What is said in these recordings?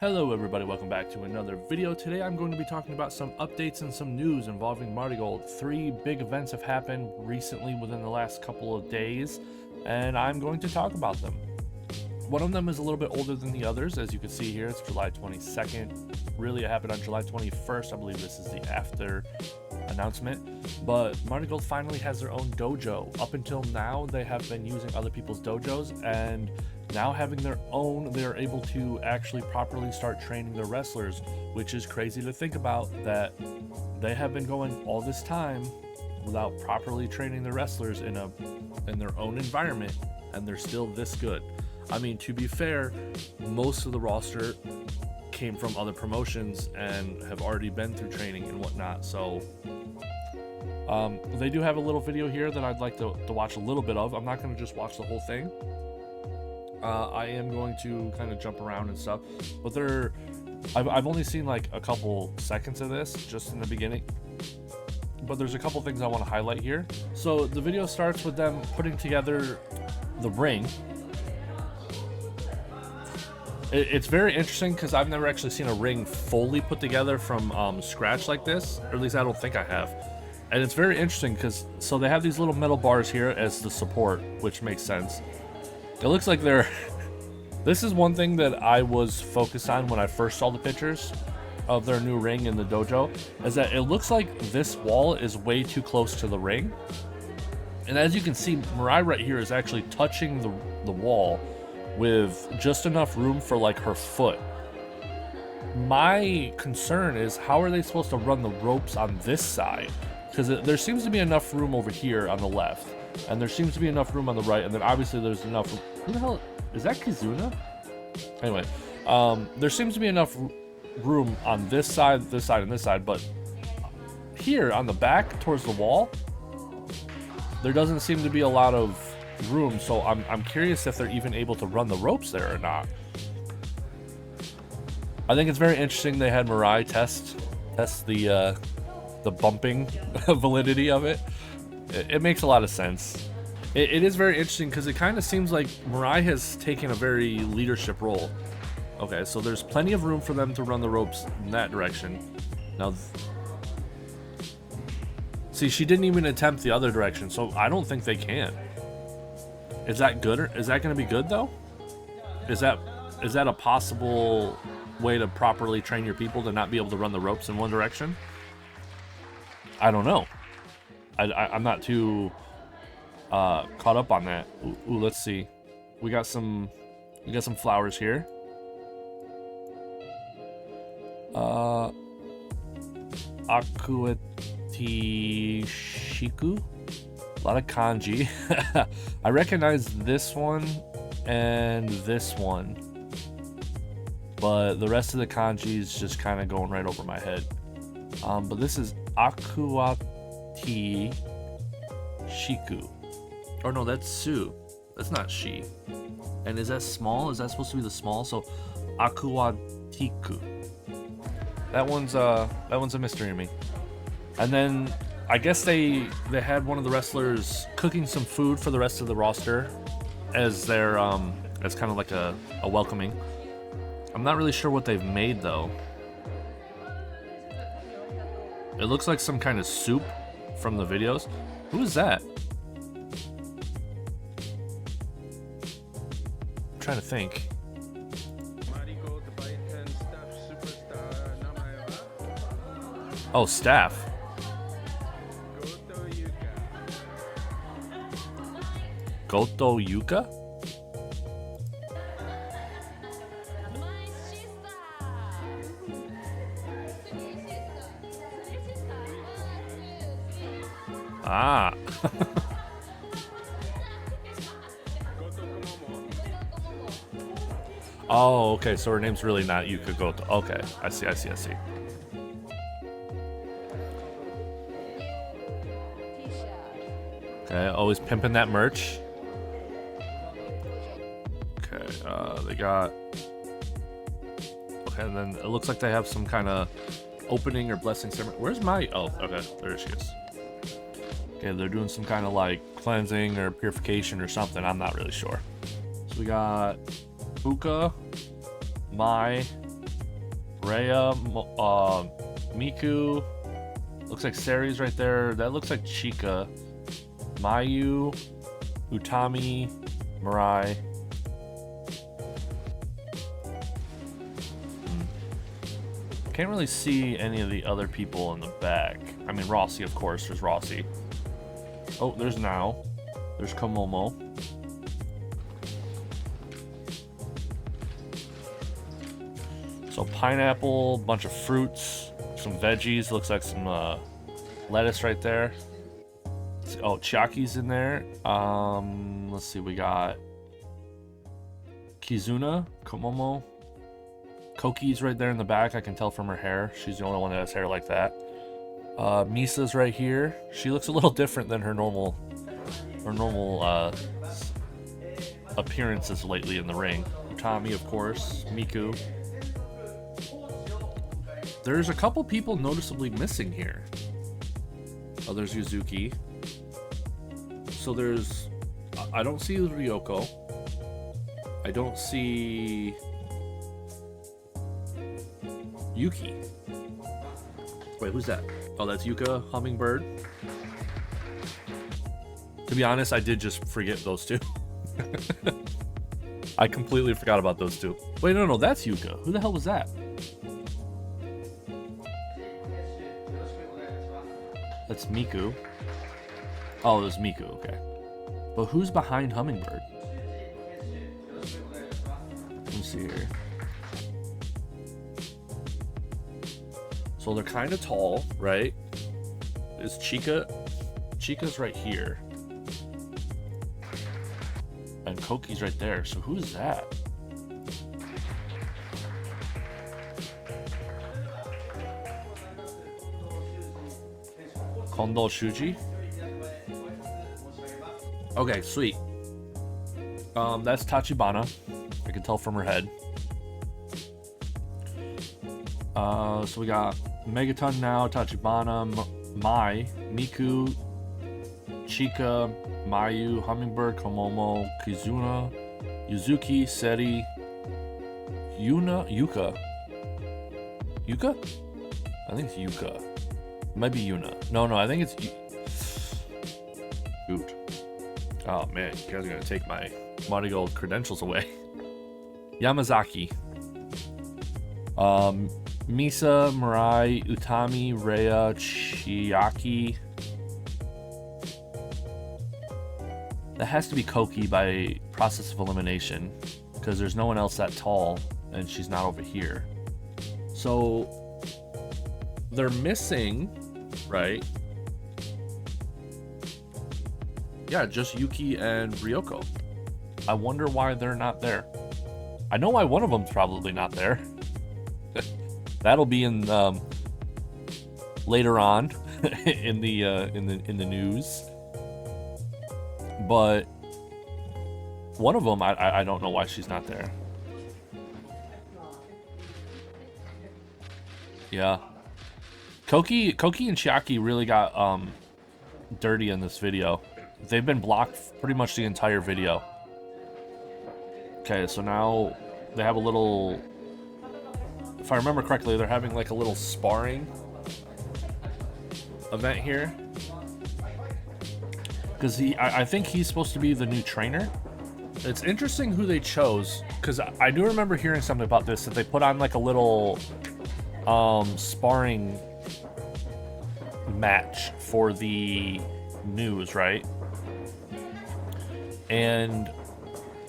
Hello everybody, welcome back to another video. Today I'm going to be talking about some updates and some news involving Marigold. 3 big events have happened recently within the last couple of days, and I'm going to talk about them. One of them is a little bit older than the others. As you can see here, it's July 22nd. Really, it happened on July 21st. I believe this is the after announcement. But Marigold finally has their own dojo. Up until now, they have been using other people's dojos, and now having their own, they're able to actually properly start training their wrestlers, which is crazy to think about, that they have been going all this time without properly training their wrestlers in their own environment, and they're still this good. I mean, to be fair, most of the roster came from other promotions and have already been through training and whatnot, so they do have a little video here that I'd like to watch a little bit of. I'm not going to just watch the whole thing. I am going to kind of jump around and stuff, but I've only seen like a couple seconds of this just in the beginning, but there's a couple things I want to highlight here. So the video starts with them putting together the ring. It's very interesting because I've never actually seen a ring fully put together from scratch like this, or at least I don't think I have. And it's very interesting because so they have these little metal bars here as the support, which makes sense. It looks like they're this is one thing that I was focused on when I first saw the pictures of their new ring in the dojo, is that it looks like this wall is way too close to the ring. And as you can see, Mirai right here is actually touching the wall with just enough room for like her foot. My concern is, how are they supposed to run the ropes on this side? Because there seems to be enough room over here on the left, and there seems to be enough room on the right, and then obviously there's enough. Who the hell is that? Kizuna? Anyway, there seems to be enough room on this side, and this side, but here on the back towards the wall, there doesn't seem to be a lot of room. So I'm curious if they're even able to run the ropes there or not. I think it's very interesting they had Mirai test the bumping validity of it. It makes a lot of sense. It is very interesting because it kind of seems like Mirai has taken a very leadership role. Okay, so there's plenty of room for them to run the ropes in that direction. Now, see, she didn't even attempt the other direction, so I don't think they can. Is that good, or is that going to be good though? Is that a possible way to properly train your people to not be able to run the ropes in one direction? I don't know. I'm not too caught up on that. Ooh, let's see. We got some flowers here. Akueti Shiku. A lot of kanji. I recognize this one and this one, but the rest of the kanji is just kind of going right over my head. But this is Akuati Shiku. Or no, that's Su. That's not she. And is that small? Is that supposed to be the small? So Akuatiku. That one's a mystery to me. And then I guess they had one of the wrestlers cooking some food for the rest of the roster as their as kind of like a welcoming. I'm not really sure what they've made though. It looks like some kind of soup from the videos. Who is that? I'm trying to think. Oh, staff. Goto Yuka? Ah. Oh, okay, so her name's really not Yuka Goto. Okay, I see. Okay, always pimping that merch. Okay, they got... Okay, and then it looks like they have some kind of opening or blessing ceremony. Where's my... Oh, okay, there she is. Okay, they're doing some kind of like cleansing or purification or something. I'm not really sure. So we got Fuka, Mai, Rhea, Miku. Looks like Sari's right there. That looks like Chica. Mayu, Utami, Mirai. Can't really see any of the other people in the back. I mean, Rossi, of course. There's Rossi. Oh, there's Nao. There's Komomo. So pineapple, bunch of fruits, some veggies. Looks like some lettuce right there. Oh, Chiaki's in there. Let's see. We got Kizuna, Komomo. Koki's right there in the back. I can tell from her hair. She's the only one that has hair like that. Misa's right here. She looks a little different than her normal appearances lately in the ring. Utami, of course. Miku. There's a couple people noticeably missing here. Oh, there's Yuzuki. So there's... I don't see Ryoko. I don't see... Yuki. Wait, who's that? Oh, that's Yuka Hummingbird. To be honest, I did just forget those two. I completely forgot about those two. Wait, no, that's Yuka. Who the hell was that? That's Miku. Oh, it was Miku, okay. But who's behind Hummingbird? Let me see here. So they're kind of tall, right? Is Chica? Chica's right here. And Koki's right there. So who's that? Kondo Shuji? Okay, sweet. That's Tachibana. I can tell from her head. So we got Megaton now, Tachibana, Mai, Miku, Chica, Mayu, Hummingbird, Komomo, Kizuna, Yuzuki, Seri, Yuka. Yuka? I think it's Yuka. It might be Yuna. No, I think it's... Shoot. Oh man, you guys are gonna take my Marigold credentials away. Yamazaki. Misa, Mirai, Utami, Rhea, Chiaki. That has to be Koki by process of elimination, because there's no one else that tall, and she's not over here. So they're missing, right? Yeah, just Yuki and Ryoko. I wonder why they're not there. I know why one of them's probably not there. That'll be in later on in the news. But one of them, I don't know why she's not there. Yeah, Koki and Chiaki really got dirty in this video. They've been blocked pretty much the entire video. Okay, so now they have a little... If I remember correctly, they're having like a little sparring event here. Because I think he's supposed to be the new trainer. It's interesting who they chose, because I do remember hearing something about this, that they put on like a little sparring match for the news, right? And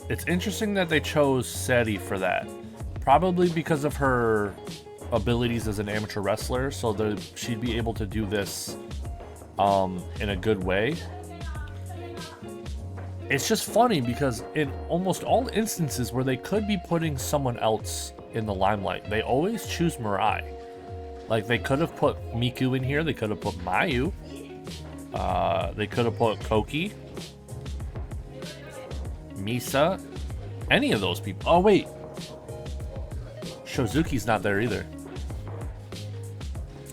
it's interesting that they chose Seri for that. Probably because of her abilities as an amateur wrestler, so that she'd be able to do this in a good way. It's just funny because in almost all instances where they could be putting someone else in the limelight, they always choose Mirai. Like, they could have put Miku in here, they could have put Mayu, they could have put Koki, Misa, any of those people. Oh wait, Shozuki's not there either.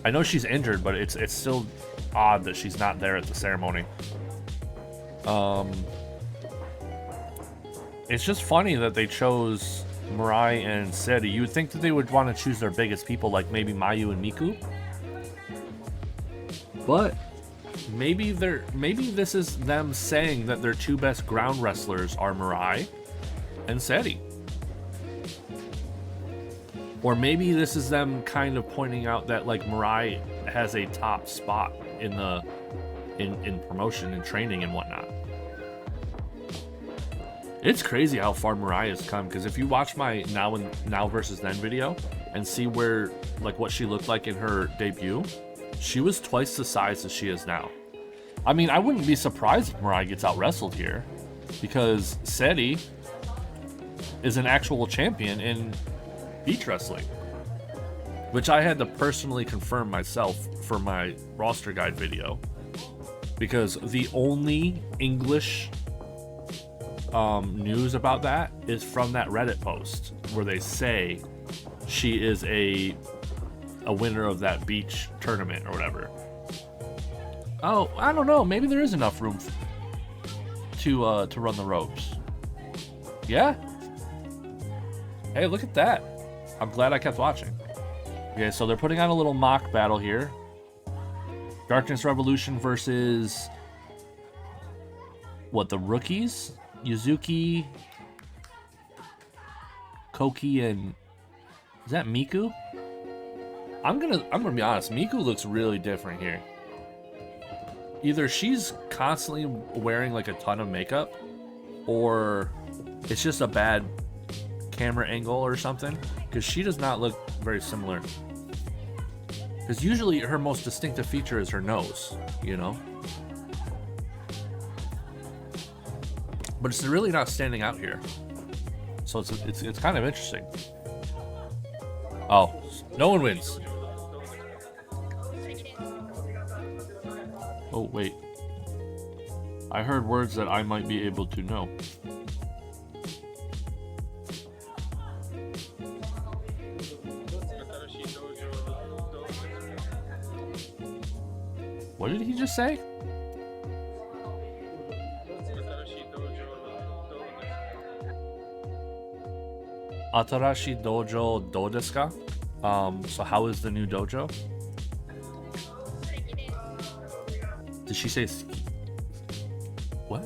I know she's injured, but it's still odd that she's not there at the ceremony. It's just funny that they chose Mirai and Seri, you would think that they would want to choose their biggest people, like maybe Mayu and Miku. But maybe this is them saying that their two best ground wrestlers are Mirai and Seri. Or maybe this is them kind of pointing out that like Mirai has a top spot in the in promotion and training and whatnot. It's crazy how far Mirai has come, because if you watch my now versus then video and see where like what she looked like in her debut, she was twice the size as she is now. I mean, I wouldn't be surprised if Mirai gets out wrestled here, because Seri is an actual champion in beach wrestling, which I had to personally confirm myself for my roster guide video, because the only English news about that is from that Reddit post where they say she is a winner of that beach tournament or whatever. Oh, I don't know. Maybe there is enough room to run the ropes. Yeah. Hey, look at that. I'm glad I kept watching. Okay, so they're putting on a little mock battle here. Darkness Revolution versus what, the rookies? Yuzuki, Koki, and is that Miku? I'm gonna be honest, Miku looks really different here. Either she's constantly wearing like a ton of makeup, or it's just a bad camera angle or something, because she does not look very similar. Because usually her most distinctive feature is her nose, you know? But it's really not standing out here. So it's kind of interesting. Oh, no one wins. Oh, wait. I heard words that I might be able to know. What did he just say? Atarashi Dojo do desu ka? So how is the new dojo? Did she say what?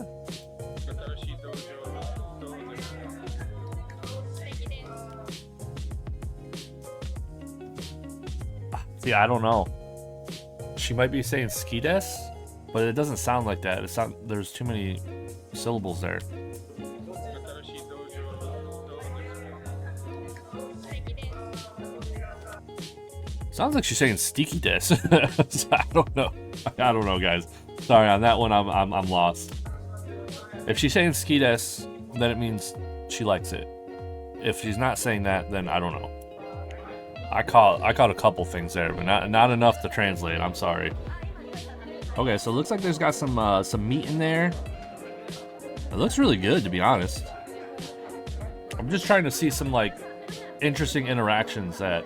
See, I don't know. She might be saying skides, but it doesn't sound like that. There's too many syllables there. Sounds like she's saying sticky des. I don't know. I don't know, guys. Sorry, on that one, I'm lost. If she's saying skides, then it means she likes it. If she's not saying that, then I don't know. I caught a couple things there, but not enough to translate. I'm sorry. Okay, so it looks like there's got some meat in there. It looks really good, to be honest. I'm just trying to see some like interesting interactions that.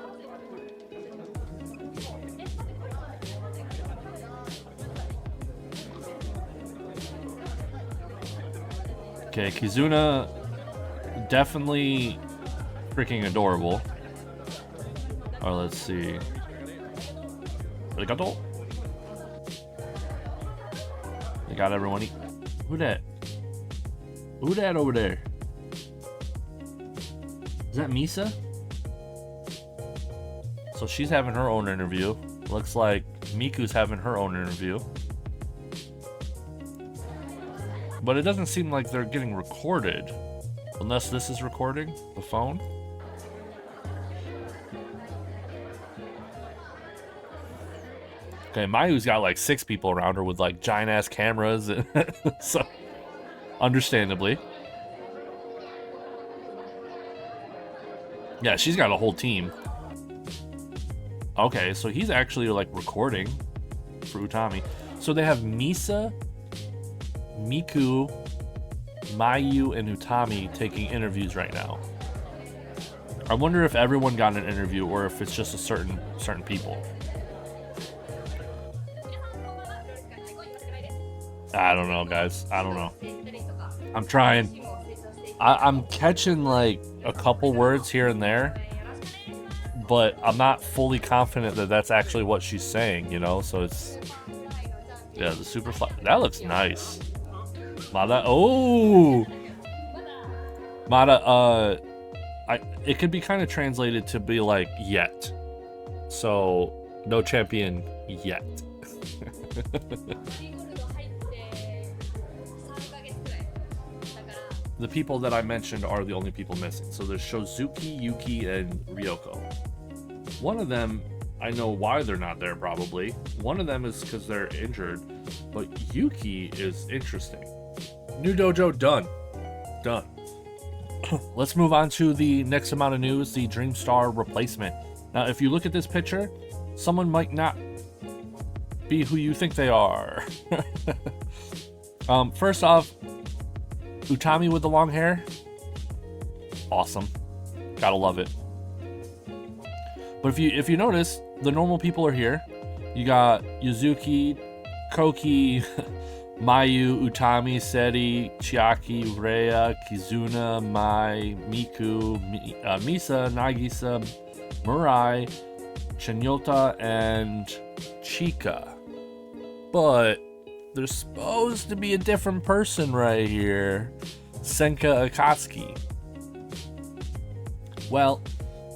Okay, Kizuna, definitely freaking adorable. Or let's see. Arigato. They got everyone eat. Who that? Who that over there? Is that Misa? So she's having her own interview. Looks like Miku's having her own interview. But it doesn't seem like they're getting recorded. Unless this is recording the phone. Okay, Mayu's got like 6 people around her with like giant ass cameras. So, understandably. Yeah, she's got a whole team. Okay, so he's actually like recording for Utami. So they have Misa, Miku, Mayu, and Utami taking interviews right now. I wonder if everyone got an interview or if it's just a certain people. I don't know, guys. I don't know. I'm trying. I'm catching like a couple words here and there, but I'm not fully confident that that's actually what she's saying, you know? So it's, yeah, the super fly. That looks nice. Mada, oh! Mada, it could be kind of translated to be like yet. So, no champion yet. The people that I mentioned are the only people missing. So there's Shozuki, Yuki, and Ryoko. One of them, I know why they're not there probably. One of them is because they're injured, but Yuki is interesting. New dojo done. Done. Let's move on to the next amount of news, the Dreamstar replacement. Now, if you look at this picture, someone might not be who you think they are. First off, Utami with the long hair. Awesome. Gotta love it. But if you notice, the normal people are here. You got Yuzuki, Koki, Mayu, Utami, Seri, Chiaki, Rhea, Kizuna, Mai, Miku, Misa, Nagisa, Murai, Chinyota, and Chika. But there's supposed to be a different person right here. Senka Akatsuki. Well,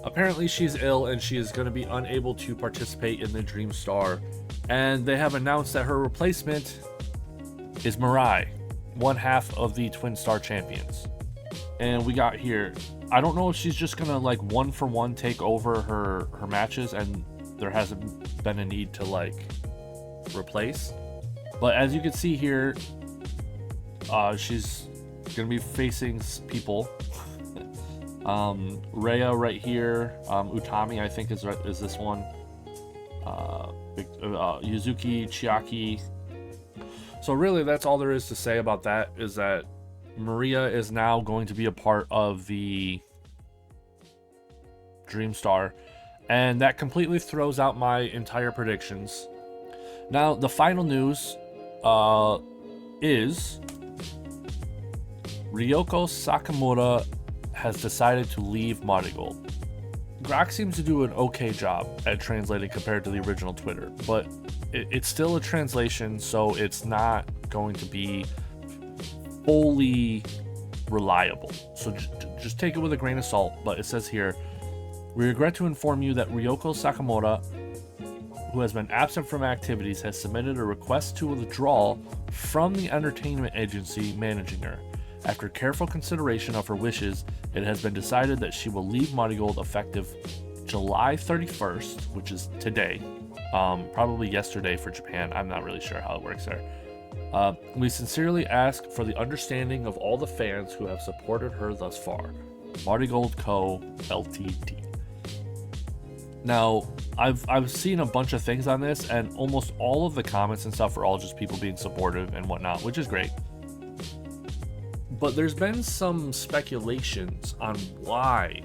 apparently she's ill and she is going to be unable to participate in the Dreamstar. And they have announced that her replacement is Murai, one half of the Twin Star champions. And we got here, I don't know if she's just gonna like 1-for-1 take over her matches and there hasn't been a need to like replace. But as you can see here, she's gonna be facing people. Rhea right here, Utami I think is this one. Yuzuki, Chiaki. So really that's all there is to say about that, is that Maria is now going to be a part of the Dreamstar, and that completely throws out my entire predictions. Now the final news is Ryoko Sakamura has decided to leave Marigold. Grok seems to do an okay job at translating compared to the original Twitter, but it's still a translation, so it's not going to be fully reliable. So just take it with a grain of salt, but it says here, we regret to inform you that Ryoko Sakamura, who has been absent from activities, has submitted a request to withdraw from the entertainment agency managing her. After careful consideration of her wishes, it has been decided that she will leave Marigold effective July 31st, which is today. Probably yesterday for Japan. I'm not really sure how it works there. We sincerely ask for the understanding of all the fans who have supported her thus far. Marigold Co. Ltd. Now, I've seen a bunch of things on this, and almost all of the comments and stuff are all just people being supportive and whatnot, which is great. But there's been some speculations on why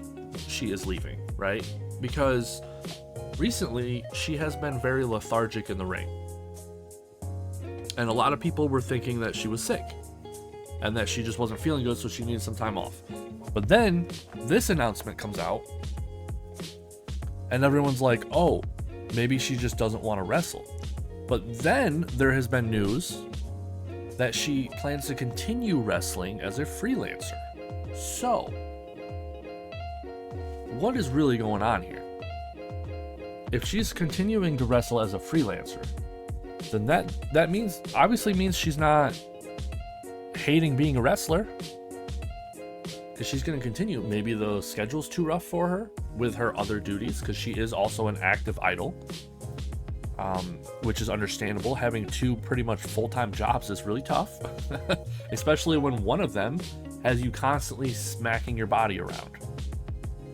she is leaving, right? Because recently she has been very lethargic in the ring. And a lot of people were thinking that she was sick and that she just wasn't feeling good, so she needed some time off. But then this announcement comes out and everyone's like, oh, maybe she just doesn't want to wrestle. But then there has been news that she plans to continue wrestling as a freelancer. So, what is really going on here? If she's continuing to wrestle as a freelancer, then that means, obviously means she's not hating being a wrestler, because she's going to continue. Maybe the schedule's too rough for her with her other duties, because she is also an active idol. Which is understandable. Having two pretty much full-time jobs is really tough, especially when one of them has you constantly smacking your body around.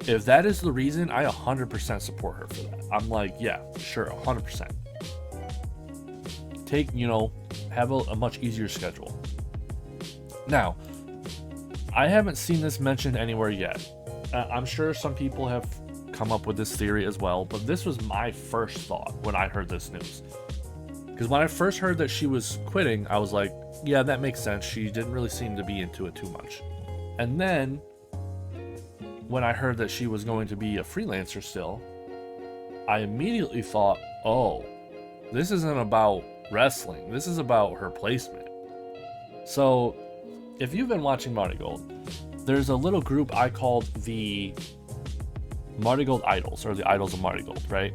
If that is the reason, I 100% support her for that. I'm like, yeah, sure, 100%. Have a much easier schedule. Now, I haven't seen this mentioned anywhere yet. I'm sure some people have come up with this theory as well, but this was my first thought when I heard this news. Because when I first heard that she was quitting, I was like, yeah, that makes sense. She didn't really seem to be into it too much. And then when I heard that she was going to be a freelancer still, I immediately thought, oh, this isn't about wrestling. This is about her placement. So if you've been watching Marigold, there's a little group I called the Marigold Idols, or the Idols of Marigold, right?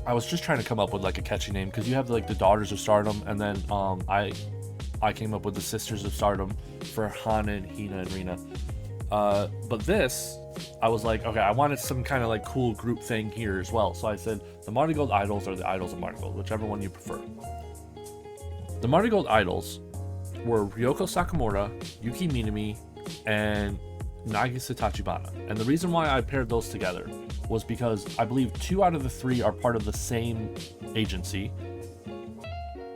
I was just trying to come up with like a catchy name, because you have like the Daughters of Stardom, and then I came up with the Sisters of Stardom for Hana and Hina and Rina. But this, I was like, okay, I wanted some kind of like cool group thing here as well. So I said the Marigold Idols, or the Idols of Marigold, whichever one you prefer. The Marigold Idols were Ryoko Sakamura, Yuki Minami, and Nagisa Tachibana. And the reason why I paired those together was because I believe 2 out of the 3 are part of the same agency,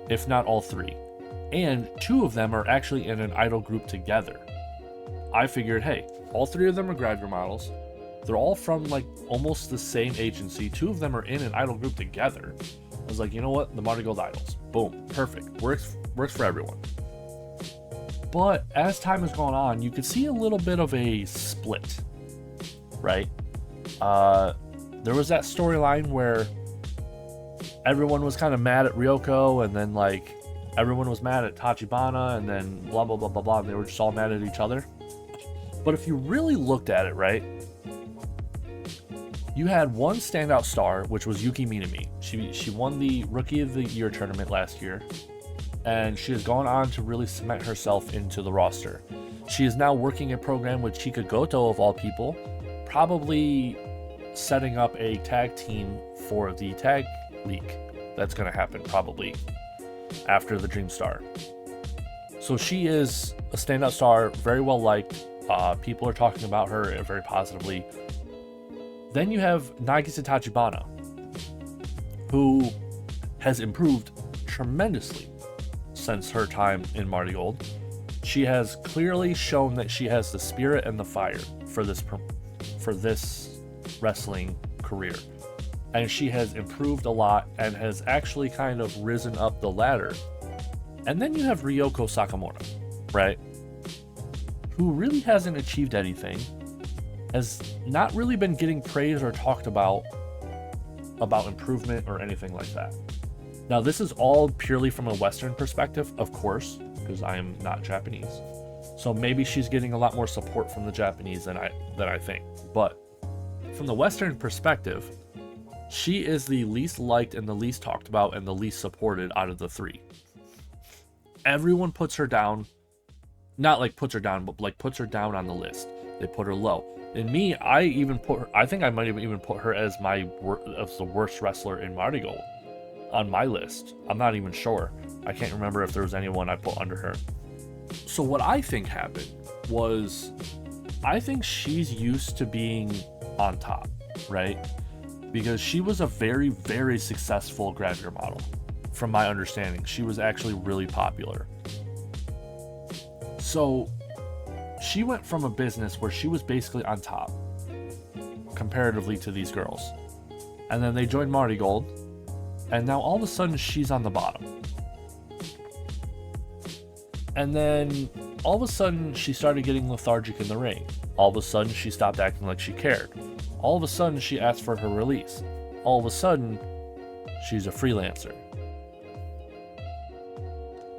if not all 3. And 2 of them are actually in an idol group together. I figured, hey, all 3 of them are graduate models. They're all from like almost the same agency. 2 of them are in an idol group together. I was like, you know what? The Marigold Idols. Boom. Perfect. Works for everyone. But as time has gone on, you could see a little bit of a split, right? There was that storyline where everyone was kind of mad at Ryoko, and then like everyone was mad at Tachibana, and then blah, blah, blah, blah, blah. And they were just all mad at each other. But if you really looked at it, right, you had one standout star, which was Yuki Minami. She won the Rookie of the Year tournament last year, and she has gone on to really cement herself into the roster. She is now working a program with Chika Goto, of all people, probably setting up a tag team for the tag league. That's going to happen probably after the Dream Star. So she is a standout star, very well liked. People are talking about her very positively. Then you have Nagisa Tachibana, who has improved tremendously since her time in Marigold. She has clearly shown that she has the spirit and the fire for this wrestling career. And she has improved a lot and has actually kind of risen up the ladder. And then you have Ryoko Sakamura, right? Who really hasn't achieved anything, has not really been getting praise or talked about improvement or anything like that. Now, this is all purely from a Western perspective, of course, because I am not Japanese. So maybe she's getting a lot more support from the Japanese than I think. But from the Western perspective, she is the least liked and the least talked about and the least supported out of the 3. Everyone puts her down. Not like puts her down, but like puts her down on the list. They put her low. And me, I think I might have even put her as the worst wrestler in Marigold on my list. I'm not even sure. I can't remember if there was anyone I put under her. So what I think happened was, I think she's used to being on top, right? Because she was a very, very successful graduate model. From my understanding, she was actually really popular. So she went from a business where she was basically on top comparatively to these girls. And then they joined Marigold, and now all of a sudden she's on the bottom. And then all of a sudden she started getting lethargic in the ring. All of a sudden she stopped acting like she cared. All of a sudden she asked for her release. All of a sudden she's a freelancer.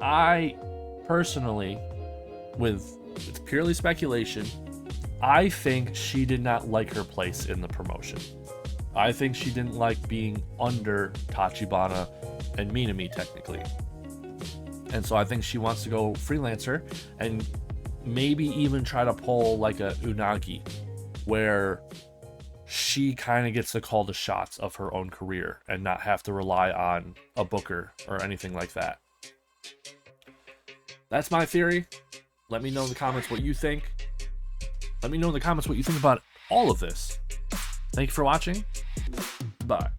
I personally, it's purely speculation, I think she did not like her place in the promotion. I think she didn't like being under Tachibana and Minami, technically. And so I think she wants to go freelancer and maybe even try to pull like a Unagi, where she kind of gets to call the shots of her own career and not have to rely on a booker or anything like that. That's my theory. Let me know in the comments what you think. Let me know in the comments what you think about all of this. Thank you for watching. Bye.